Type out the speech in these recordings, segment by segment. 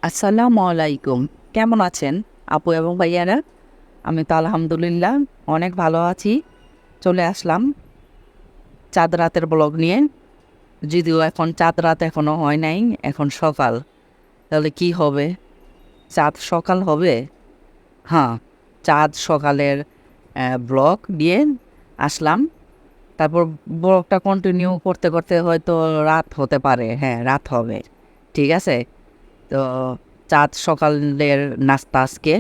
আসসালামু আলাইকুম। কেমন আছেন আপু এবং ভাইয়ারা? আমি তো আলহামদুলিল্লাহ অনেক ভালো আছি। চলে আসলাম চাঁদ রাতের ব্লগ নিয়ে। যদিও এখন চাঁদ রাত এখনও হয় নাই, এখন সকাল। তাহলে কি হবে? চাঁদ সকাল হবে? হ্যাঁ, চাঁদ সকালের ব্লগ দিয়ে আসলাম। তারপর ব্লগটা কন্টিনিউ করতে করতে হয়তো রাত হতে পারে। হ্যাঁ, রাত হবে। ঠিক আছে? তো চাঁদ সকালের নাস্তা আজকে।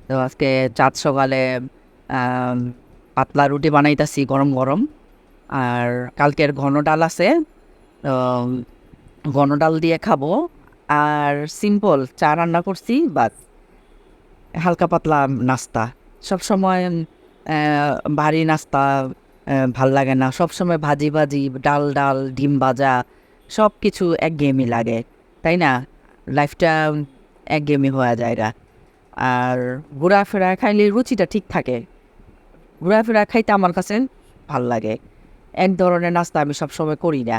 তো আজকে চাঁদ সকালে আম, পাতলা রুটি বানাইতাছি গরম গরম। আর কালকের ঘন ডাল আছে, তো ঘন ডাল দিয়ে খাবো। আর সিম্পল চা রান্না করছি, বাস। হালকা পাতলা নাস্তা। সবসময় ভারী নাস্তা ভাল লাগে না। সবসময় ভাজি ভাজি, ডাল ডাল, ডিম ভাজা, সব কিছু একঘেয়েমি লাগে, তাই না? লাইফটা একঘেয়েমি হয়ে যায়। আর ঘোরাফেরা খাইলে রুচিটা ঠিক থাকে। ঘোরাফেরা খাইতে আমার কাছে ভাল লাগে। এক ধরনের নাস্তা আমি সবসময় করি না।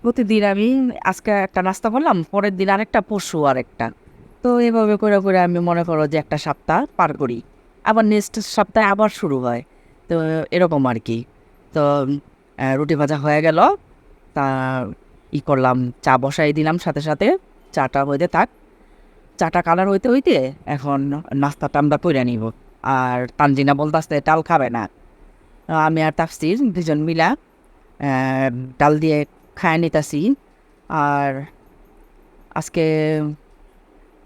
প্রতিদিন আমি আজকে একটা নাস্তা করলাম, পরের দিন আরেকটা, পরশু আরেকটা। তো এভাবে করে করে আমি মনে করো যে একটা সপ্তাহ পার করি। আবার নেক্সট সপ্তাহে আবার শুরু হয়। তো এরকম আর কি। তো রুটি ভাজা হয়ে গেল। তা করলাম, চা বসাই দিলাম সাথে সাথে। চাটা হইতে থাক। চাটা কালার হইতে হইতে এখন নাস্তাটা আমরা কইরা নিব। আর তানজিনা বলতাছে ডাল খাবে না। আমি আর তাফসির দুজন মিলা ডাল দিয়ে খায় নিতাছি। আর আজকে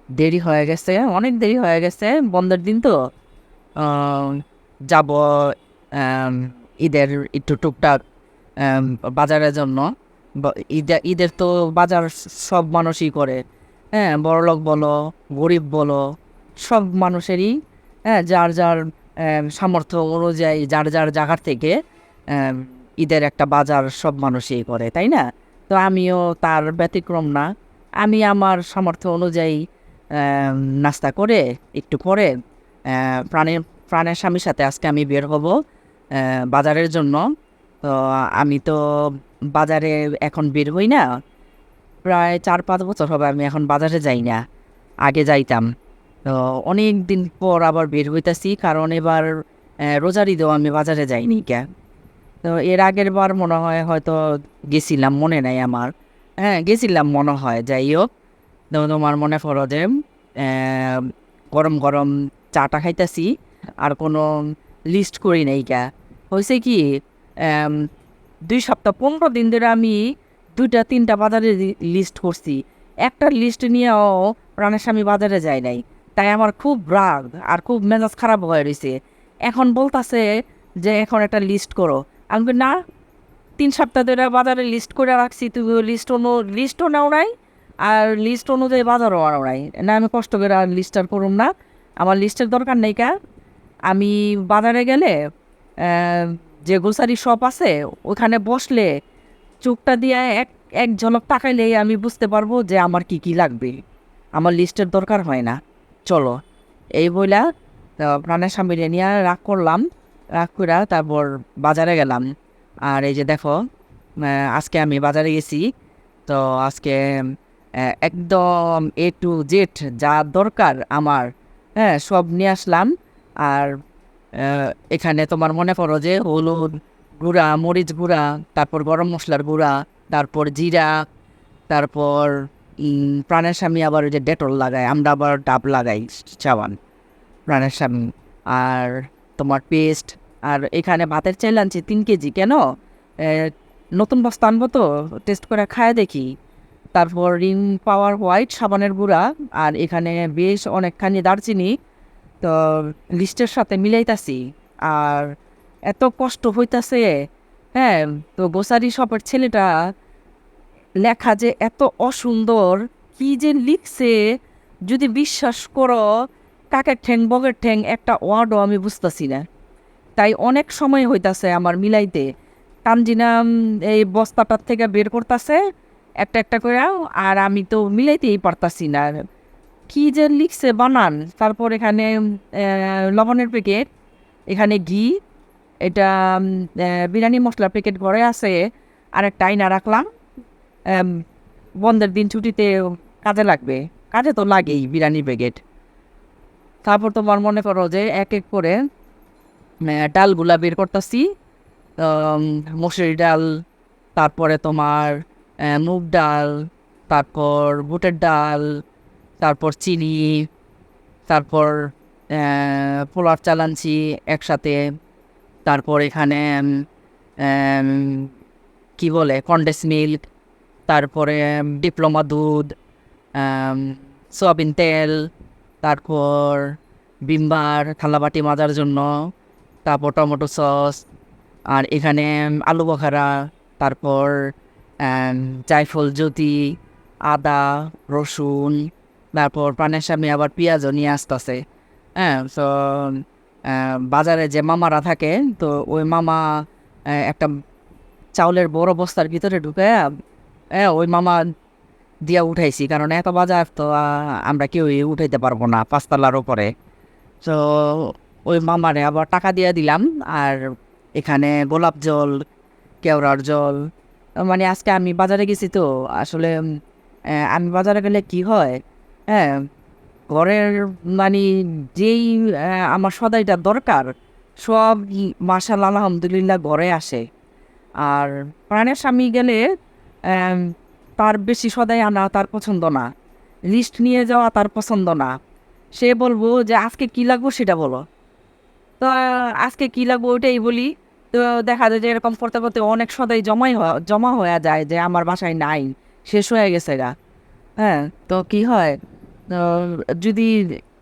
দেরি হয়ে গেছে, অনেক দেরি হয়ে গেছে। বন্ধের দিন তো আহ, যাব আম, ঈদের একটু টুকটাক আম, বাজারের জন্য। ঈদের তো বাজার সব মানুষই করে। হ্যাঁ, বড়লোক বলো, গরিব বলো, সব মানুষেরই, হ্যাঁ, যার যার সামর্থ্য অনুযায়ী যার যার জায়গার থেকে আম, ঈদের একটা বাজার সব মানুষই করে, তাই না? তো আমিও তার ব্যতিক্রম না। আমি আমার সামর্থ্য অনুযায়ী আম, নাস্তা করে একটু পরে প্রাণের প্রাণের স্বামীর সাথে আজকে আমি বের হব বাজারের জন্য। তো আমি তো বাজারে এখন বের হই না, প্রায় 4-5 বছর হবে আমি এখন বাজারে যাই না। আগে যাইতাম। তো অনেক দিন পর আবার বের হইতাছি, কারণ এবার রোজার ঈদেও আমি বাজারে যাইনি কে। তো এর আগের বার মনে হয় হয়তো গেছিলাম, মনে নাই আমার। হ্যাঁ, গেছিলাম মনে হয়। যাই হোক, তো তোমার মনে করো যে আহ, গরম গরম চাটা খাইতাছি। আর কোনো লিস্ট করি নাই কে। হয়েছে কি, আম, 2 সপ্তাহ 15 দিন ধরে আমি 2টা 3টা বাজারে লিস্ট করছি। একটা লিস্ট নিয়েও প্রাণের স্বামী বাজারে যায় নাই। তাই আমার খুব রাগ আর খুব মেজাজ খারাপ হয়ে রয়েছে। এখন বলতাছে যে এখন একটা লিস্ট করো। আমি বলি, না, 3 সপ্তাহ ধরে বাজারে লিস্ট করে রাখছি, তুমি লিস্টও নাও নাই। আর লিস্ট অনুযায়ী বাজারও আনো নাই। না, আমি কষ্ট করে আর লিস্ট আর করুম না। আমার লিস্টের দরকার নেই কা। আমি বাজারে গেলে আহ, যে গ্রোসারি শপ আছে ওখানে বসলে চোখটা দিয়ে এক এক ঝলক তাকাইলেই আমি বুঝতে পারবো যে আমার কি কি লাগবে। আমার লিস্টের দরকার হয় না। চলো, এই বইলা প্রাণের স্বামী নিয়ে রাগ করলাম। রাগ করে তারপর বাজারে গেলাম। আর এই যে দেখো, আজকে আমি বাজারে গেছি। তো আজকে একদম A to Z যা দরকার আমার, হ্যাঁ, সব নিয়ে আসলাম। আর এখানে তোমার মনে করো যে হলুদ গুঁড়া, মরিচ গুঁড়া, তারপর গরম মশলার গুঁড়া, তারপর জিরা, তারপর প্রাণের স্বামী আবার ওই যে ডেটল লাগায়, আমরা আবার ডাব লাগাই, সাবান, প্রাণের স্বামী। আর তোমার পেস্ট। আর এখানে ভাতের চাইল আনছি 3 কেজি। কেন? এ, নতুন বস্তা আনবো তো, টেস্ট করে খায় দেখি। তারপর রিন পাওয়ার হোয়াইট সাবানের গুঁড়া। আর এখানে বেশ অনেকখানি দারচিনি। তো লিস্টের সাথে মিলাইতাছি। আর এত কষ্ট হইতাছে। হ্যাঁ, তো গোসারি শপের ছেলেটা লেখা যে এত অসুন্দর, কি যে লিখছে, যদি বিশ্বাস করো, কাকের ঠ্যাং বগের ঠ্যাং একটা ওয়ার্ডও আমি বুঝতেছি না। তাই অনেক সময় হইতাছে আমার মিলাইতে। তানজিনা এই বস্তাটার থেকে বের করতেছে একটা একটা করে। আর আমি তো মিলাইতেই পারতাছি না। কি যে লিখছে বানান। তারপর এখানে লবণের প্যাকেট, এখানে ঘি, এটা বিরিয়ানি মশলার প্যাকেট ঘরে আছে। আর একটা আইনা রাখলাম। বন্ধের দিন ছুটিতে কাজে লাগবে। কাজে তো লাগেই বিরিয়ানি প্যাকেট। তারপর তোমার মনে করো যে এক এক করে ডালগুলা বের করতেছি। মসুরি ডাল, তারপরে তোমার মুগ ডাল, তারপর বুটের ডাল, তারপর চিনি, তারপর পোলার চাল আনছি একসাথে। তারপর এখানে উম, কি বলে কন্ডেন্স মিল্ক, তারপরে ডিপ্লোমা দুধ, আম, সয়াবিন তেল, তারপর বিমবার থালাবাটি মাজার জন্য, তারপর টমেটো সস, আর এখানে আলু বখারা, তারপর জায়ফল জ্যোতি, আদা, রসুন, তারপর পানের সামনে আবার পেঁয়াজও নিয়ে আসতেছে। হ্যাঁ, তো বাজারে যে মামারা থাকে, তো ওই মামা একটা চাউলের বড় বস্তার ভিতরে ঢুকে ওই মামা দিয়া উঠাইছি, কারণ এত বাজার তো আমরা কেউ উঠাইতে পারবো না পাঁচতলার উপরে। তো ওই মামারে আবার টাকা দিয়ে দিলাম। আর এখানে গোলাপ জল, কেওড়ার জল, মানে আজকে আমি বাজারে গেছি তো আসলে আমি বাজারে গেলে কি হয়, হ্যাঁ, ঘরের মানে যেই আমার সদাইটা দরকার সব মাশাআল্লাহ আলহামদুলিল্লাহ ঘরে আসে। আর প্রাণের স্বামী গেলে আম, তার বেশি সদাই আনা তার পছন্দ না, লিস্ট নিয়ে যাওয়া তার পছন্দ না। সে বলবো যে আজকে কি লাগবো সেটা বলো। তো আজকে কি লাগবো ওইটাই বলি। তো দেখা যায় যে এরকম করতে করতে অনেক সদাই জমা হয়ে যায় যে আমার বাসায় নাই, শেষ হয়ে গেছে গা। হ্যাঁ, তো কি হয়, তো যদি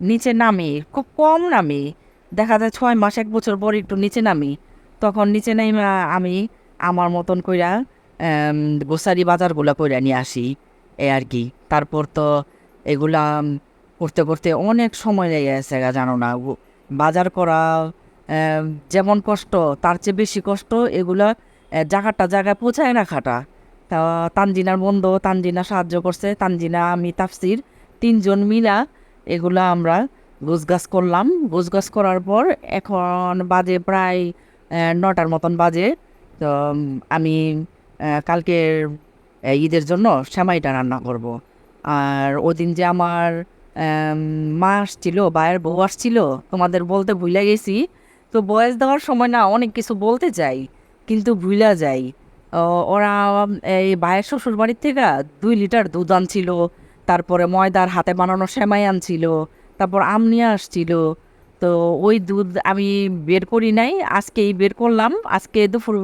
নিচে নামি, খুব কম নামি, দেখা যায় 6 মাস 1 বছর পর একটু নিচে নামি, তখন নিচে নাইমা আমি আমার মতন কইরা গোসারি বাজারগুলা কইরা নিয়ে আসি, এই আর কি। তারপর তো এগুলা করতে করতে অনেক সময় লেগে গেছে গা, জানো না। বাজার করা যেমন কষ্ট, তার চেয়ে বেশি কষ্ট এগুলা জায়গাটা জায়গায় পৌঁছায় না খাটা। তা তানজিনার বন্ধু, তানজিনা সাহায্য করছে, তানজিনা আমি তাফসির 3জন মিলা এগুলা আমরা গোছগাছ করলাম। গোছগাছ করার পর এখন বাজে প্রায় 9টার মতন বাজে। তো আমি কালকের ঈদের জন্য সেমাইটা রান্না করব। আর ওদিন যে আমার মা আসছিল, ভাইয়ের বউ আসছিল, তোমাদের বলতে ভুলে গেছি। তো বয়স দেওয়ার সময় না অনেক কিছু বলতে চাই কিন্তু ভুলা যাই। ওরা এই ভাইয়ের শ্বশুর বাড়ির থেকে 2 লিটার দুধ আনছিল, তারপরে ময়দার হাতে বানানো সেমাই আনছিল, তারপর আম নিয়ে আসছিল। তো ওই দুধ আমি বের করি নাই, আজকেই বের করলাম। আজকে দুপুর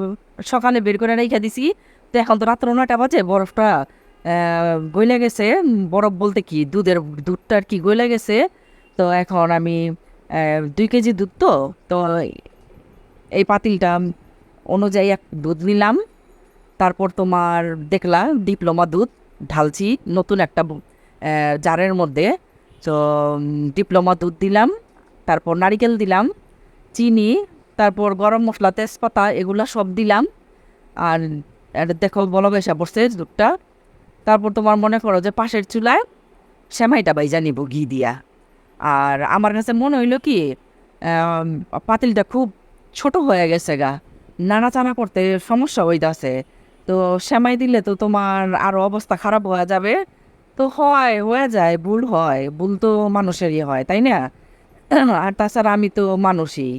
সকালে বের করে রেখে দিছি। তো এখন তো রাত্র 9টা বাজে, বরফটা গইলে গেছে। বরফ বলতে কি, দুধটা আর কি গইলে গেছে। তো এখন আমি 2 কেজি দুধ, তো তো এই পাতিলটা অনুযায়ী এক দুধ নিলাম। তারপর তোমার দেখলা ডিপ্লোমা দুধ ঢালছি নতুন একটা জারের মধ্যে। তো ডিপ্লোমা দুধ দিলাম, তারপর নারিকেল দিলাম, চিনি, তারপর গরম মশলা, তেজপাতা, এগুলা সব দিলাম। আর এটা দেখো বলো বেসা পড়ছে দুধটা। তারপর তোমার মনে করো যে পাশের চুলায় সেমাইটা বাইজা নিব ঘি দিয়া। আর আমার কাছে মনে হইলো কি, আম, পাতিলটা খুব ছোট হয়ে গেছে গা, নাড়াচাড়া করতে সমস্যা হইতাছে। তো সেমাই দিলে তো তোমার আরো অবস্থা খারাপ হয়ে যাবে। তো হয়ে যায়, ভুল হয়, ভুল তো মানুষেরই হয়, তাই না? আর তাছাড়া আমি তো মানুষই,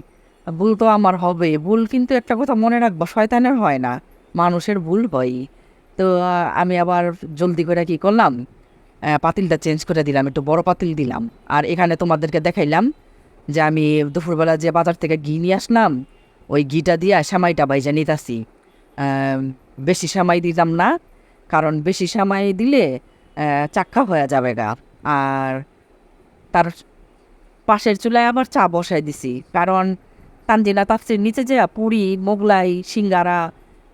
ভুল তো আমার হবে। ভুল কিন্তু একটা কথা মনে রাখবো, শয়তানের হয় না, মানুষের ভুল হয়। তো আমি আবার জলদি করে কি করলাম, পাতিলটা চেঞ্জ করে দিলাম, একটু বড় পাতিল দিলাম। আর এখানে তোমাদেরকে দেখাইলাম যে আমি দুপুরবেলা যে বাজার থেকে ঘি নিয়ে আসলাম, ওই ঘিটা দিয়ে সেমাইটা বাইজা নিতাছি। বেশি সেমাই দিলাম না, কারণ বেশি সেমাই দিলে চাক্কা হয়ে যাবে গা। আর তার পাশের চুলায় আবার চা বসাই দিছি, কারণ তানজিলা তাফসির নিচে যে পুরি, মোগলাই, সিঙ্গারা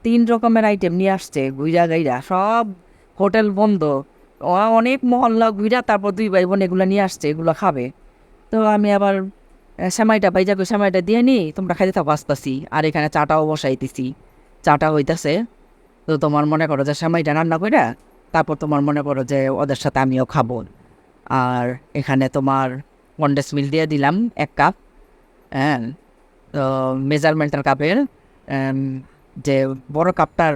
3 রকমের আইটেম নিয়ে আসছে গুইরা গাইরা, সব হোটেল বন্ধ। অনেক মহল্লা ঘুরা তারপর 2 ভাই বোন এগুলো নিয়ে আসছে, এগুলো খাবে। তো আমি আবার সেমাইটা বাইজাকে সেমাইটা দিয়ে নিই, তোমরা খাইতে থাকো, আসতেছি। আর এখানে চাটাও বসাইতেছি, চাটা হইতাছে। তো তোমার মনে করো যে সেমাইটা রান্না কইরা তারপর তোমার মনে করো যে ওদের সাথে আমিও খাবো। আর এখানে তোমার কন্ডেন্স মিল্ক দিয়ে দিলাম 1 কাপ। হ্যাঁ, তো মেজারমেন্টের কাপের যে বড় কাপটার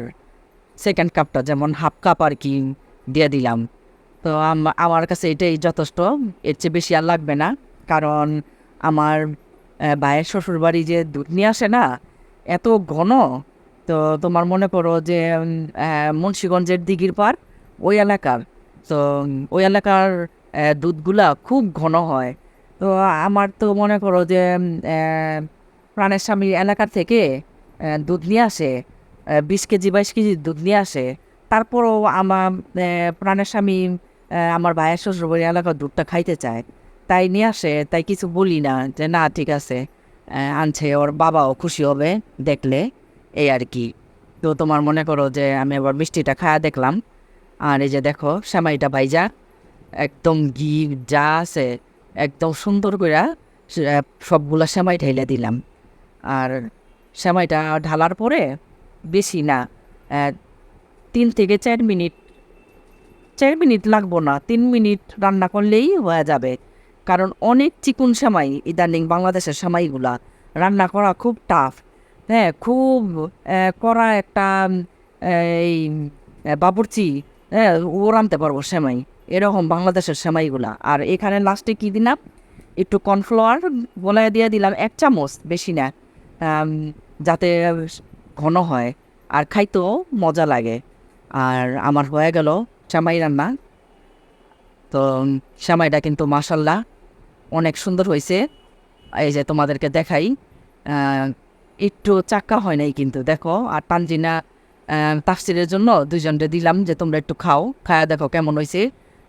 সেকেন্ড কাপটা যেমন হাফ কাপ আর কি দিয়ে দিলাম। তো আমার কাছে এটাই যথেষ্ট, এর চেয়ে বেশি আর লাগবে না। কারণ আমার ভাইয়ের শ্বশুরবাড়ি যে দুধ নিয়ে আসে না, এত ঘন। তো তোমার মনে করো যে মুন্সিগঞ্জের দিঘির পার ওই এলাকার, তো ওই এলাকার দুধগুলা খুব ঘন হয়। তো আমার তো মনে করো যে প্রাণের স্বামী এলাকার থেকে দুধ নিয়ে আসে, 20 কেজি 22 কেজি দুধ নিয়ে আসে। তারপরও আমার প্রাণের স্বামী আমার ভাইয়ের শ্বশুরবাড়ি এলাকার দুধটা খাইতে চায়, তাই নিয়ে আসে। তাই কিছু বলি না, যে না ঠিক আছে, আনছে, ওর বাবাও খুশি হবে দেখলে, এই আর কি। তো তোমার মনে করো যে আমি আবার মিষ্টিটা খায়া দেখলাম। আর এই যে দেখো সেমাইটা ভাইজা, একদম ঘি যা আছে একদম সুন্দর করে সবগুলা সেমাই ঢেলে দিলাম। আর সেমাইটা ঢালার পরে বেশি না, 3 থেকে 4 মিনিট, 4 মিনিট লাগবো না, 3 মিনিট রান্না করলেই হয়ে যাবে। কারণ অনেক চিকুন সেমাই ইদানিং বাংলাদেশের সেমাইগুলা রান্না করা খুব টাফ। হ্যাঁ, খুব কড়া একটা এই বাবুর্চি, হ্যাঁ, ও রানতে পারবো সেমাই, এরকম বাংলাদেশের সেমাইগুলা। আর এখানে লাস্টে কী দিলাম, একটু কর্নফ্লাওয়ার গলায় দিয়ে দিলাম 1 চামচ, বেশি না, যাতে ঘন হয় আর খাইতেও মজা লাগে। আর আমার হয়ে গেল সেমাই রান্না। তো সেমাইটা কিন্তু মাশাল্লাহ অনেক সুন্দর হয়েছে। এই যে তোমাদেরকে দেখাই, আহ, একটু চাক্কা হয় নাই কিন্তু দেখো। আর তানজিনা তাফসিরের জন্য 2জনকে দিলাম যে তোমরা একটু খাও, খায়া দেখো কেমন হয়েছে।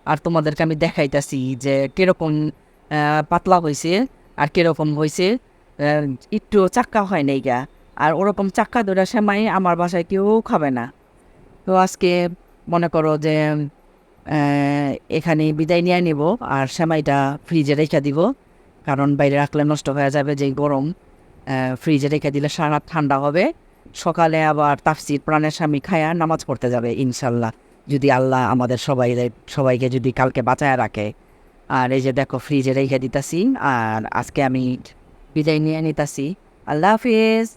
আর তোমাদেরকে আমি দেখাইতাছি যে কীরকম পাতলা হয়েছে আর কীরকম হয়েছে। একটু চাক্কা হয় নাই গা। আর ওরকম চাক্কা ধরে সেমাই আমার বাসায় কেউ খাবে না। তো আজকে মনে করো যে এখানে বিদায় নিয়ে নিব, আর সেমাইটা ফ্রিজে রেখে দিব। কারণ বাইরে রাখলে নষ্ট হয়ে যাবে, যেই গরম। ফ্রিজে রেখে দিলে সারা ঠান্ডা হবে। সকালে আবার তাফসির প্রাণের স্বামী খায়া নামাজ পড়তে যাবে ইনশাল্লাহ, যদি আল্লাহ আমাদের সবাইকে যদি কালকে বাঁচায় রাখে। আর এই যে দেখো ফ্রিজে রেখে দিতাছি। আর আজকে আমি বিদায় নিয়ে নিতাছি। আল্লাহ হাফিজ,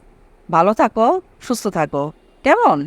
ভালো থাকো, সুস্থ থাকো, কেমন?